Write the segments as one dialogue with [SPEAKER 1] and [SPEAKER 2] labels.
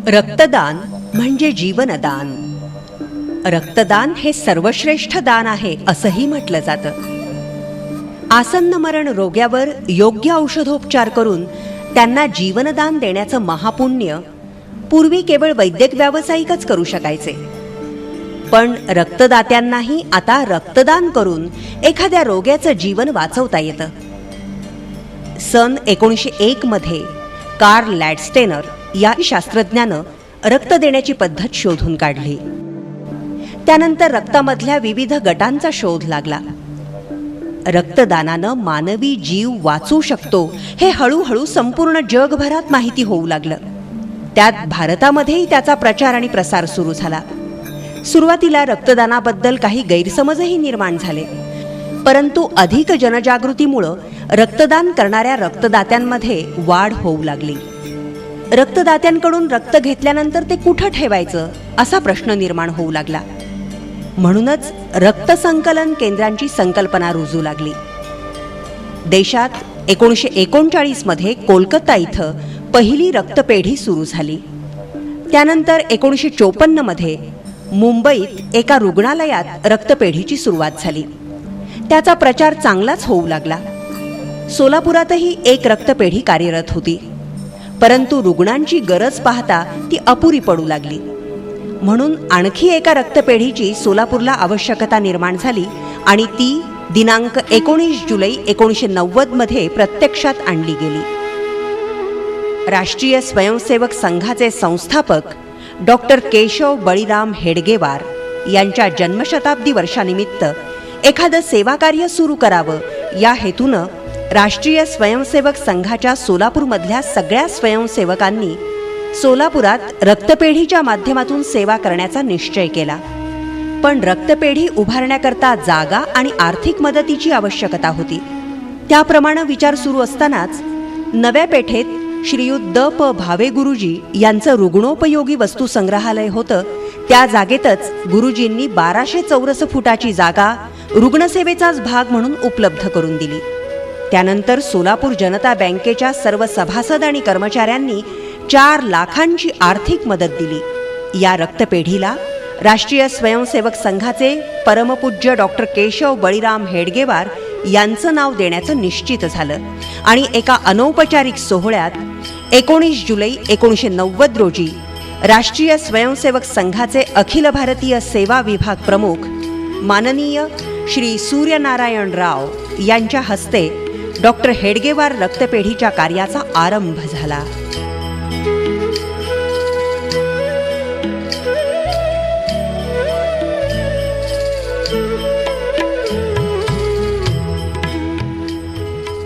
[SPEAKER 1] रक्तदान म्हणजे जीवनदान. रक्तदान हे सर्वश्रेष्ठ दान आहे असंही म्हटलं जातं. आसन्न मरण रोग्यावर योग्य औषधोपचार करून त्यांना जीवनदान देण्याचं महापुण्य पूर्वी केवळ वैद्यक व्यावसायिकच करू शकायचे. पण रक्तदात्यांनाही आता रक्तदान करून एखाद्या रोग्याचं जीवन वाचवता येतं. सन 1901 मध्ये कार्ल लॅडस्टेनर या शास्त्रज्ञानं रक्त देण्याची पद्धत शोधून काढली. त्यानंतर रक्तामधल्या विविध गटांचा शोध लागला. रक्तदानानं मानवी जीव वाचू शकतो हे हळूहळू संपूर्ण जगभरात माहिती होऊ लागलं. त्यात भारतामध्येही त्याचा प्रचार आणि प्रसार सुरू झाला. सुरुवातीला रक्तदानाबद्दल काही गैरसमजही निर्माण झाले, परंतु अधिक जनजागृतीमुळं रक्तदान करणाऱ्या रक्तदात्यांमध्ये वाढ होऊ लागली. रक्तदात्यांकडून रक्त घेतल्यानंतर ते कुठं ठेवायचं असा प्रश्न निर्माण होऊ लागला. म्हणूनच रक्त संकलन केंद्रांची संकल्पना रुजू लागली. देशात 1939 मध्ये कोलकाता इथं पहिली रक्तपेढी सुरू झाली. त्यानंतर 1954 मध्ये मुंबईत एका रुग्णालयात रक्तपेढीची सुरुवात झाली. त्याचा प्रचार चांगलाच होऊ लागला. सोलापुरातही एक रक्तपेढी कार्यरत होती, परंतु रुग्णांची गरज पाहता ती अपुरी पडू लागली. म्हणून आणखी एका रक्तपेढीची सोलापूरला आवश्यकता निर्माण झाली आणि ती दिनांक 19 जुलै 1990 मध्ये प्रत्यक्षात आणली गेली. राष्ट्रीय स्वयंसेवक संघाचे संस्थापक डॉक्टर केशव बळीराम हेडगेवार यांच्या जन्मशताब्दी वर्षानिमित्त एखादं सेवाकार्य सुरू करावं या हेतूनं राष्ट्रीय स्वयंसेवक संघाच्या सोलापूरमधल्या सगळ्या स्वयंसेवकांनी सोलापुरात रक्तपेढीच्या माध्यमातून सेवा करण्याचा निश्चय केला. पण रक्तपेढी उभारण्याकरता जागा आणि आर्थिक मदतीची आवश्यकता होती. त्याप्रमाणे विचार सुरू असतानाच नव्या पेठेत श्रीयुत द प भावे गुरुजी यांचं रुग्णोपयोगी वस्तू संग्रहालय होतं. त्या जागेतच गुरुजींनी 1200 चौरस फुटाची जागा रुग्णसेवेचाच भाग म्हणून उपलब्ध करून दिली. त्यानंतर सोलापूर जनता बँकेच्या सर्व सभासद आणि कर्मचाऱ्यांनी 4 लाखांची आर्थिक मदत दिली. या रक्तपेढीला राष्ट्रीय स्वयंसेवक संघाचे परमपूज्य डॉक्टर केशव बळीराम हेडगेवार यांचं नाव देण्याचं निश्चित झालं आणि एका अनौपचारिक सोहळ्यात 19 जुलै 1990 रोजी राष्ट्रीय स्वयंसेवक संघाचे अखिल भारतीय सेवा विभाग प्रमुख माननीय श्री सूर्यनारायण राव यांच्या हस्ते डॉक्टर हेडगेवार रक्तपेढीच्या कार्याचा आरंभ झाला.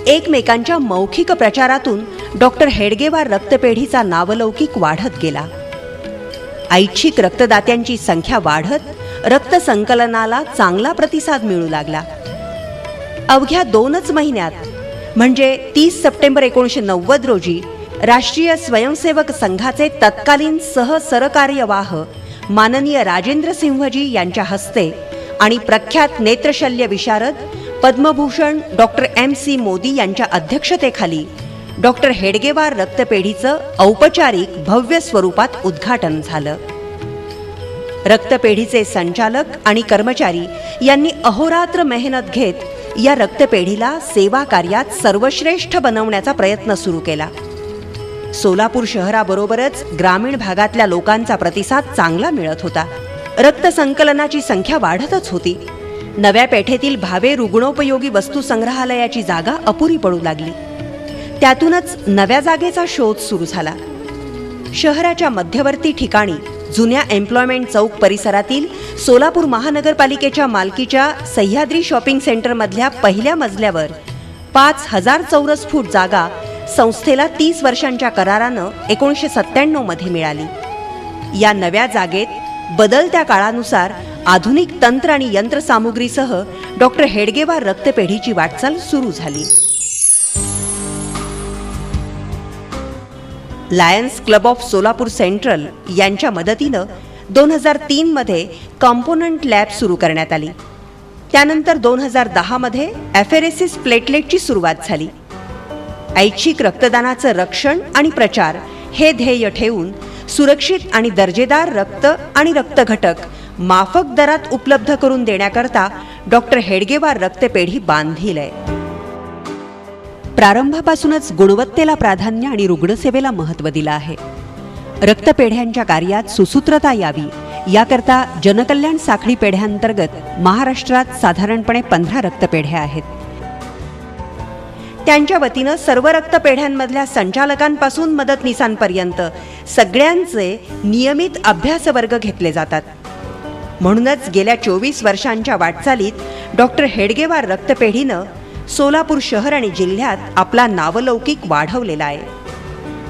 [SPEAKER 1] एकमेकांच्या मौखिक प्रचारातून डॉक्टर हेडगेवार रक्तपेढीचा नावलौकिक वाढत गेला. ऐच्छिक रक्तदात्यांची संख्या वाढत रक्त संकलनाला चांगला प्रतिसाद मिळू लागला. अवघ्या 2च महिन्यात म्हणजे 30 सप्टेंबर 1990 रोजी राष्ट्रीय स्वयंसेवक संघाचे तत्कालीन सहसरकार्यवाह माननीय राजेंद्र सिंहजी यांच्या हस्ते आणि प्रख्यात नेत्रशल्य विशारद पद्मभूषण डॉक्टर MC मोदी यांच्या अध्यक्षतेखाली डॉक्टर हेडगेवार रक्तपेढीचं औपचारिक भव्य स्वरूपात उद्घाटन झालं. रक्तपेढीचे संचालक आणि कर्मचारी यांनी अहोरात्र मेहनत घेत या रक्तपेढीला सेवा कार्यात सर्वश्रेष्ठ बनवण्याचा प्रयत्न सुरू केला. सोलापूर शहराबरोबरच ग्रामीण भागातल्या लोकांचा प्रतिसाद चांगला मिळत होता. रक्त संकलनाची संख्या वाढतच होती. नव्या पेठेतील भावे रुग्णोपयोगी वस्तू संग्रहालयाची जागा अपुरी पडू लागली. त्यातूनच नव्या जागेचा शोध सुरू झाला. शहराच्या मध्यवर्ती ठिकाणी जुन्या एम्प्लॉयमेंट चौक परिसरातील सोलापूर महानगरपालिकेच्या मालकीच्या सह्याद्री शॉपिंग सेंटरमधल्या पहिल्या मजल्यावर 5000 चौरस फूट जागा संस्थेला 30 वर्षांच्या करारानं 1997 मध्ये मिळाली. या नव्या जागेत बदलत्या काळानुसार आधुनिक तंत्र आणि यंत्रसामुग्रीसह डॉक्टर हेडगेवार रक्तपेढीची वाटचाल सुरू झाली. Lions Club of Solapur central यांच्या मदतीनं 2003 मध्ये कॉम्पोनंट लॅब सुरू करण्यात आली. त्यानंतर 2010 मध्ये ॲफेरेसिस प्लेटलेटची सुरुवात झाली. ऐच्छिक रक्तदानाचं रक्षण आणि प्रचार हे ध्येय ठेवून सुरक्षित आणि दर्जेदार रक्त आणि रक्तघटक माफक दरात उपलब्ध करून देण्याकरता डॉक्टर हेडगेवार रक्तपेढी बांधील आहे. प्रारंभापासूनच गुणवत्तेला प्राधान्य आणि रुग्णसेवेला महत्त्व दिलं आहे. रक्तपेढ्यांच्या कार्यात सुसूत्रता यावी याकरता जनकल्याण साखळी पेढ्यांतर्गत महाराष्ट्रात साधारणपणे 15 रक्तपेढ्या आहेत. त्यांच्या वतीनं सर्व रक्तपेढ्यांमधल्या संचालकांपासून मदतनीसांपर्यंत सगळ्यांचे नियमित अभ्यास वर्ग घेतले जातात. म्हणूनच गेल्या 24 वर्षांच्या वाटचालीत डॉक्टर हेडगेवार रक्तपेढीनं सोलापूर शहर आणि जिल्ह्यात आपला नावलौकिक वाढवलेला आहे.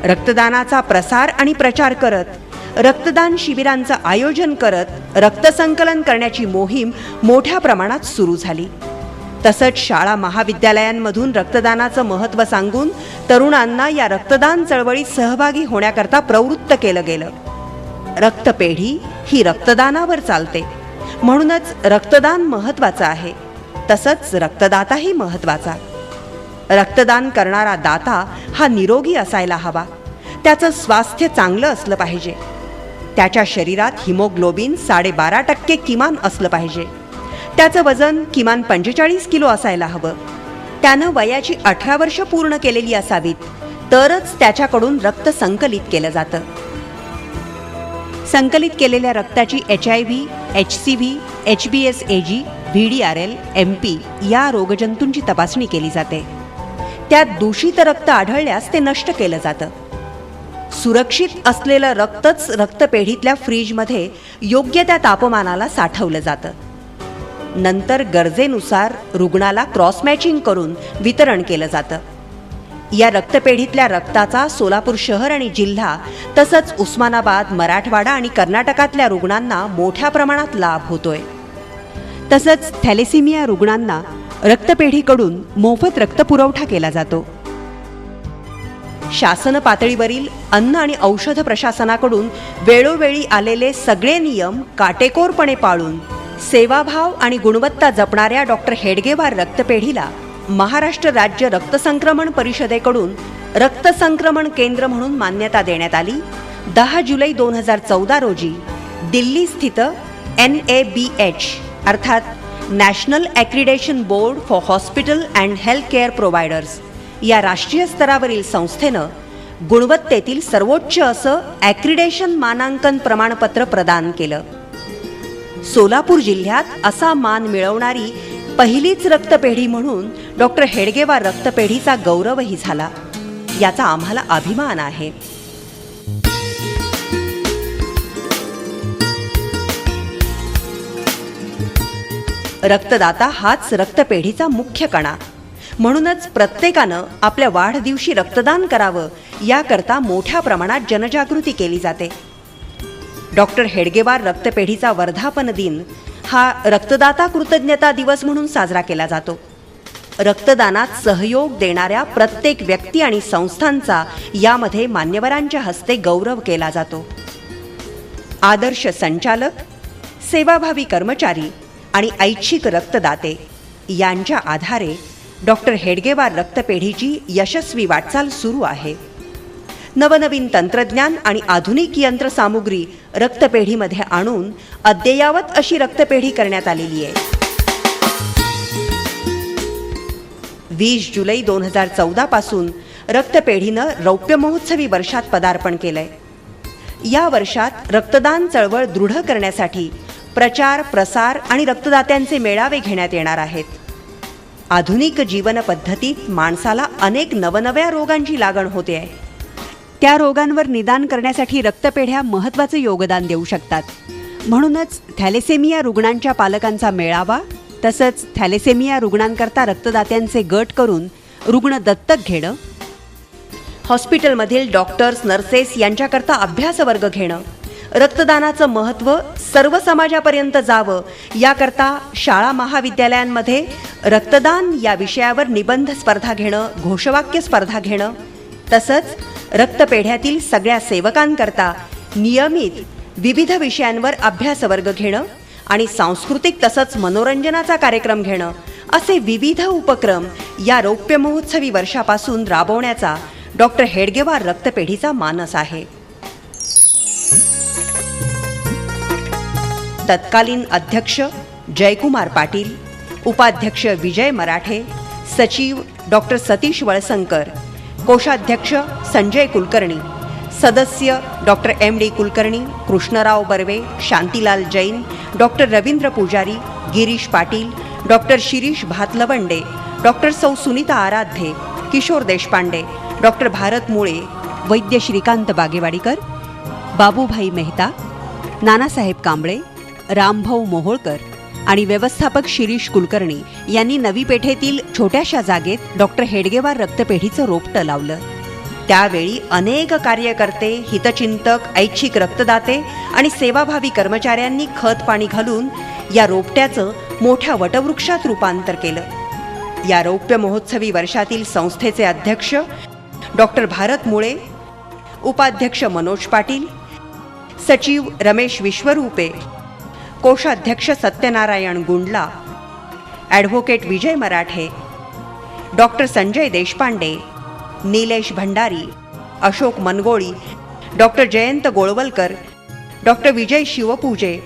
[SPEAKER 1] रक्तदानाचा प्रसार आणि प्रचार करत, रक्तदान शिबिरांचं आयोजन करत रक्तसंकलन करण्याची मोहीम मोठ्या प्रमाणात सुरू झाली. तसंच शाळा महाविद्यालयांमधून रक्तदानाचं महत्त्व सांगून तरुणांना या रक्तदान चळवळीत सहभागी होण्याकरता प्रवृत्त केलं गेलं. रक्तपेढी ही रक्तदानावर चालते, म्हणूनच रक्तदान महत्त्वाचं आहे. तसंच रक्तदाताही महत्त्वाचा. रक्तदान करणारा दाता हा निरोगी असायला हवा. त्याचं स्वास्थ्य चांगलं असलं पाहिजे. त्याच्या शरीरात हिमोग्लोबिन 12.5% किमान असलं पाहिजे. त्याचं वजन किमान 45 किलो असायला हवं. त्यानं वयाची 18 वर्ष पूर्ण केलेली असावीत, तरच त्याच्याकडून रक्त संकलित केलं जातं. संकलित केलेल्या रक्ताची HIV, HCV, HBsAg, VDRL, MP या रोगजंतूंची तपासणी केली जाते. त्यात दूषित रक्त आढळल्यास ते नष्ट केलं जातं. सुरक्षित असलेलं रक्तच रक्तपेढीतल्या फ्रीजमध्ये योग्य त्या तापमानाला साठवलं जातं. नंतर गरजेनुसार रुग्णाला क्रॉस मॅचिंग करून वितरण केलं जातं. या रक्तपेढीतल्या रक्ताचा सोलापूर शहर आणि जिल्हा तसंच उस्मानाबाद, मराठवाडा आणि कर्नाटकातल्या रुग्णांना मोठ्या प्रमाणात लाभ होतोय. तसंच थॅलेसिमिया रुग्णांना रक्तपेढीकडून मोफत रक्तपुरवठा केला जातो. शासन पातळीवरील अन्न आणि औषध प्रशासनाकडून वेळोवेळी आलेले सगळे नियम काटेकोरपणे पाळून सेवाभाव आणि गुणवत्ता जपणाऱ्या डॉक्टर हेडगेवार रक्तपेढीला महाराष्ट्र राज्य रक्तसंक्रमण परिषदेकडून रक्तसंक्रमण केंद्र म्हणून मान्यता देण्यात आली. 10 जुलै 2014 रोजी दिल्ली स्थित NABH अर्थात national accreditation board for hospital and health care providers या राष्ट्रीय स्तरावरील संस्थेनं गुणवत्तेतील सर्वोच्च असं ॲक्रिडेशन मानांकन प्रमाणपत्र प्रदान केलं. सोलापूर जिल्ह्यात असा मान मिळवणारी पहिलीच रक्तपेढी म्हणून डॉक्टर हेडगेवार रक्तपेढीचा गौरवही झाला. याचा आम्हाला अभिमान आहे. रक्तदाता हाच रक्तपेढीचा मुख्य कणा. म्हणूनच प्रत्येकानं आपल्या वाढदिवशी रक्तदान करावं याकरता मोठ्या प्रमाणात जनजागृती केली जाते. डॉक्टर हेडगेवार रक्तपेढीचा वर्धापन दिन हा रक्तदाता कृतज्ञता दिवस म्हणून साजरा केला जातो. रक्तदानात सहयोग देणाऱ्या प्रत्येक व्यक्ती आणि संस्थांचा यामध्ये मान्यवरांच्या हस्ते गौरव केला जातो. आदर्श संचालक, सेवाभावी कर्मचारी आणि ऐच्छिक रक्तदाते यांच्या आधारे डॉक्टर हेडगेवार रक्तपेढीची यशस्वी वाटचाल सुरू आहे. नवनवीन तंत्रज्ञान आणि आधुनिक यंत्रसामुग्री रक्तपेढीमध्ये आणून अद्ययावत अशी रक्तपेढी करण्यात आलेली आहे. 20 जुलै 2014 पासून रक्तपेढीनं रौप्य महोत्सवी वर्षात पदार्पण केलंय. या वर्षात रक्तदान चळवळ दृढ करण्यासाठी प्रचार, प्रसार आणि रक्तदात्यांचे मेळावे घेण्यात येणार आहेत. आधुनिक जीवन पद्धतीत माणसाला अनेक नवनव्या रोगांची लागण होते आहे. त्या रोगांवर निदान करण्यासाठी रक्तपेढ्या महत्त्वाचे योगदान देऊ शकतात. म्हणूनच थॅलेसेमिया रुग्णांच्या पालकांचा मेळावा तसंच थॅलेसेमिया रुग्णांकरता रक्तदात्यांचे गट करून रुग्ण दत्तक घेणं, हॉस्पिटलमधील डॉक्टर्स, नर्सेस यांच्याकरता अभ्यास वर्ग घेणं, रक्तदानाचं महत्त्व सर्व समाजापर्यंत जावं याकरता शाळा महाविद्यालयांमध्ये रक्तदान या विषयावर निबंध स्पर्धा घेणं, घोषवाक्य स्पर्धा घेणं, तसंच रक्तपेढ्यातील सगळ्या सेवकांकरता नियमित विविध विषयांवर अभ्यास वर्ग घेणं आणि सांस्कृतिक तसंच मनोरंजनाचा कार्यक्रम घेणं असे विविध उपक्रम या रौप्य महोत्सवी वर्षापासून राबवण्याचा डॉक्टर हेडगेवार रक्तपेढीचा मानस आहे. तत्कालीन अध्यक्ष जयकुमार पाटील, उपाध्यक्ष विजय मराठे, सचिव डॉक्टर सतीश वळसंकर, कोषाध्यक्ष संजय कुलकर्णी, सदस्य doctor MD. Kulkarni, Krishnarao Barve, Shantilal Jain, doctor Ravindra पुजारी, गिरीश पाटील, डॉक्टर शिरीष भातलवंडे, डॉक्टर सौ सुनीता आराध्ये, किशोर देशपांडे, डॉक्टर भारत मुळे, वैद्य श्रीकांत बागेवाडीकर, बाबूभाई मेहता, नानासाहेब कांबळे, रामभाऊ मोहोळकर आणि व्यवस्थापक शिरीष कुलकर्णी यांनी नवी पेठेतील छोट्याशा जागेत डॉक्टर हेडगेवार रक्तपेढीचं रोपटं लावलं. त्यावेळी अनेक कार्यकर्ते, हितचिंतक, ऐच्छिक रक्तदाते आणि सेवाभावी कर्मचाऱ्यांनी खत पाणी घालून या रोपट्याचं मोठ्या वटवृक्षात रूपांतर केलं. या रौप्य महोत्सवी वर्षातील संस्थेचे अध्यक्ष डॉक्टर भारत मुळे, उपाध्यक्ष मनोज पाटील, सचिव रमेश विश्वरूपे, कोषाध्यक्ष Satyanarayan Gundla, advocate Vijay Marathe, doctor Sanjay Deshpande, Nilesh Bhandari, Ashok Mangoli, doctor Jayant Golwalkar, doctor Vijay Shivpuje,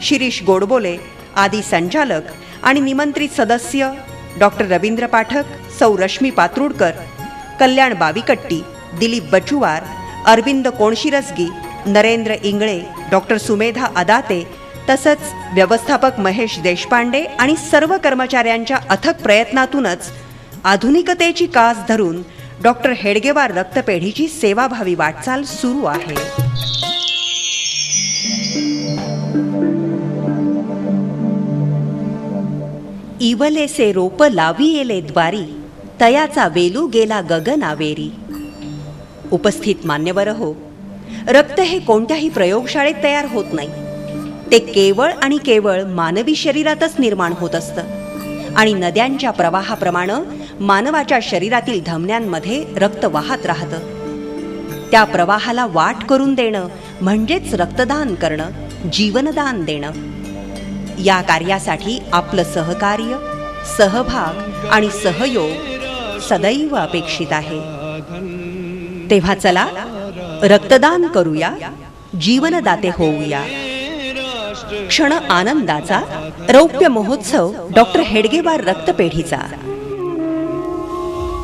[SPEAKER 1] Shirish Godbole आदी संचालक आणि निमंत्रित सदस्य डॉक्टर रवींद्र पाठक, सौ रश्मी पात्रुडकर, कल्याण बाविकट्टी, दिलीप बचुवार, अरविंद कोणशिरसगी, नरेंद्र इंगळे, डॉक्टर सुमेधा अदाते तसंच व्यवस्थापक महेश देशपांडे आणि सर्व कर्मचाऱ्यांच्या अथक प्रयत्नातूनच आधुनिकतेची कास धरून डॉक्टर हेडगेवार रक्तपेढीची सेवाभावी वाटचाल सुरू आहे. इवलेसे रोप लावी येले द्वारी, तयाचा वेलू गेला गगनावेरी. उपस्थित मान्यवर हो, रक्त हे कोणत्याही प्रयोगशाळेत तयार होत नाही. ते केवळ आणि केवळ मानवी शरीरातच निर्माण होत असतं आणि नद्यांच्या प्रवाहाप्रमाणे मानवाच्या शरीरातील धमन्यांमध्ये रक्त वाहत राहतं. त्या प्रवाहाला वाट करून देणं म्हणजेच रक्तदान करणं, जीवनदान देणं. या कार्यासाठी आपलं सहकार्य, सहभाग आणि सहयोग सदैव अपेक्षित आहे. तेव्हा चला रक्तदान करूया, जीवनदाते होऊया. क्षण आनंदाचा रौप्य महोत्सव डॉक्टर हेडगेवार रक्तपेढीचा.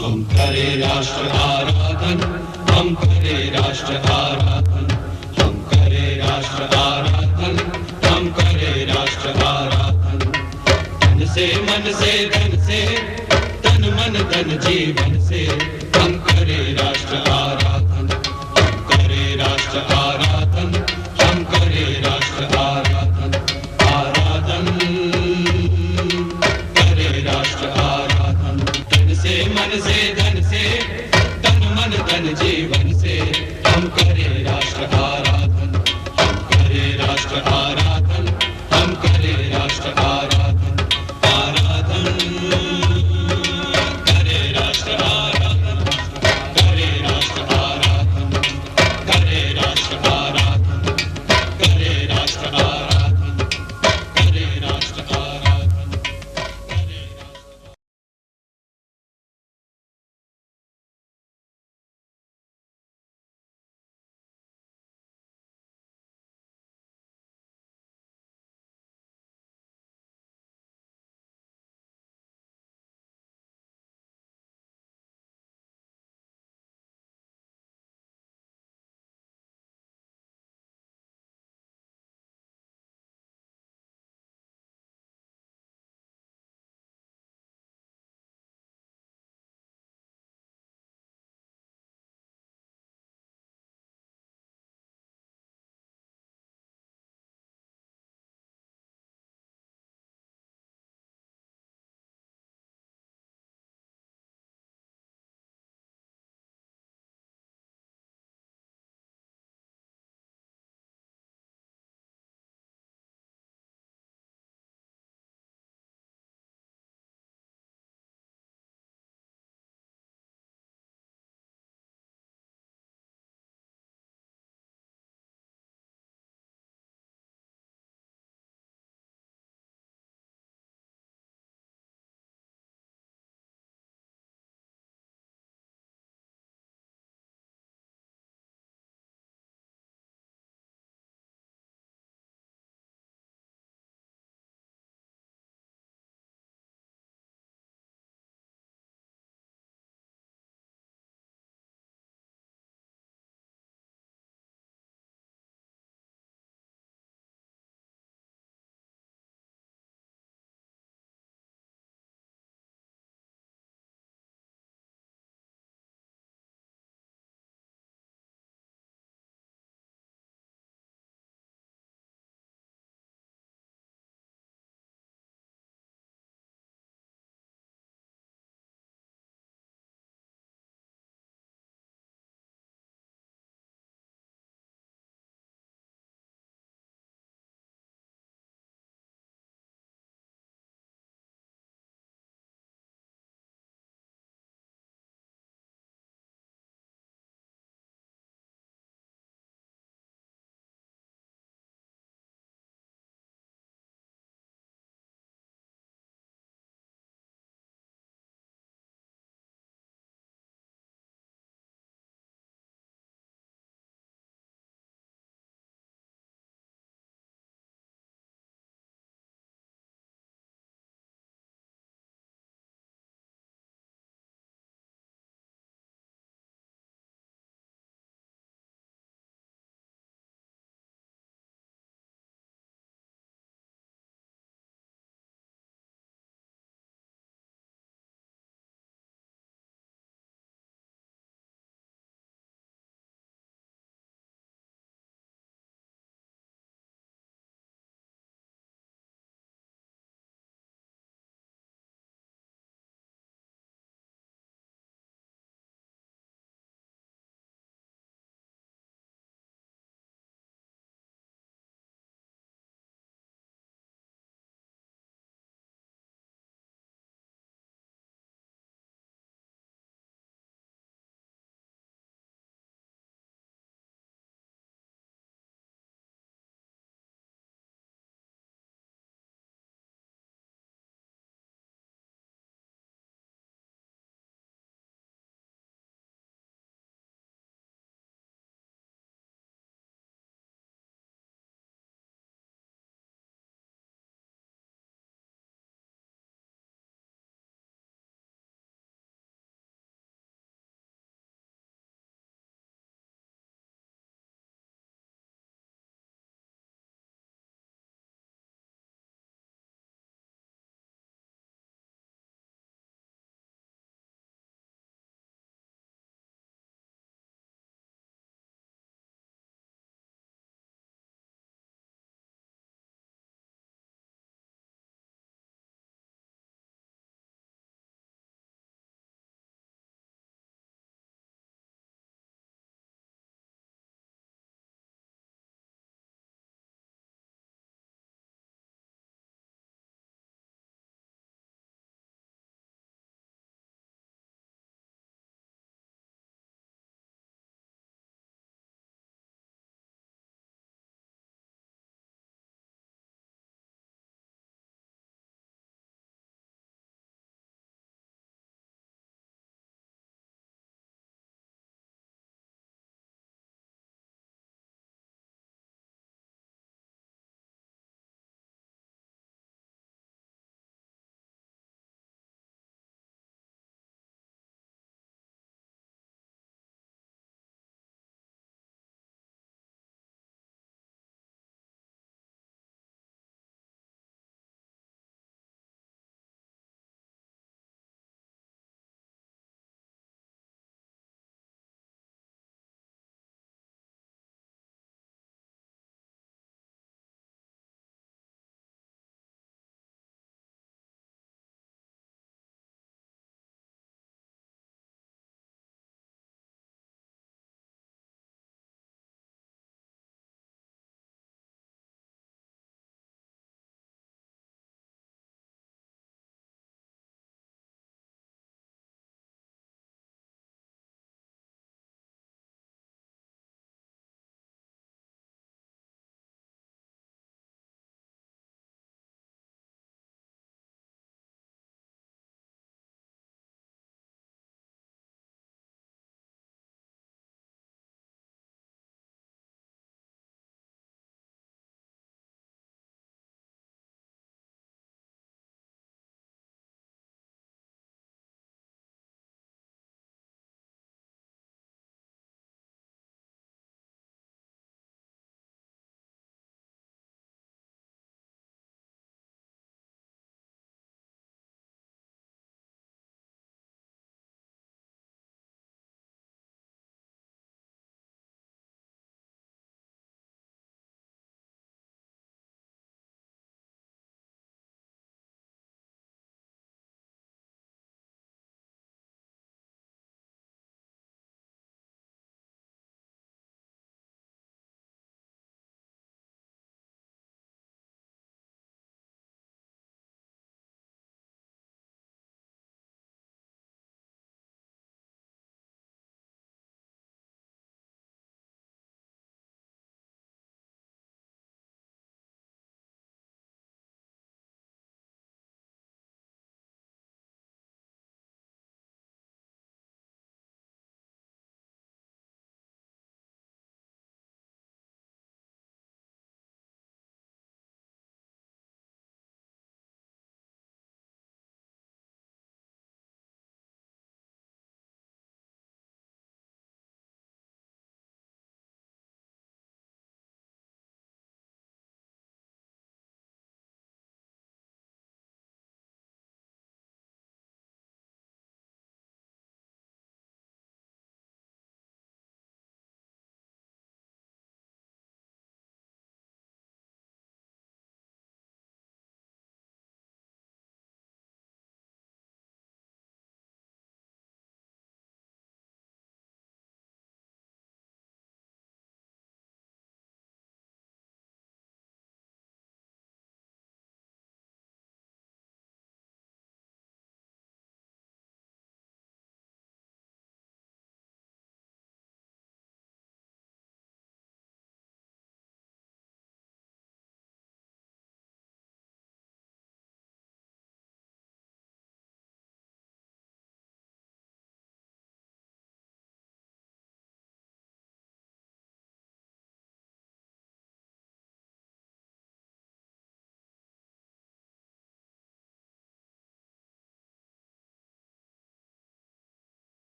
[SPEAKER 2] हम करे राष्ट्र आराधन, हम करे राष्ट्र आराधन, हम करे राष्ट्र आराधन, हम करे राष्ट्र आराधन. तन से मन से धन से, तन मन धन जीवन से, हम करे राष्ट्र आराधन, हम करे राष्ट्र आराधन, हम करे राष्ट्र आराधन. आराधन करे राष्ट्र आराधन. तन से मन से धन से, तन मन धन जीवन से, हम करे राष्ट्र आराधन, हम करे राष्ट्र आराधन.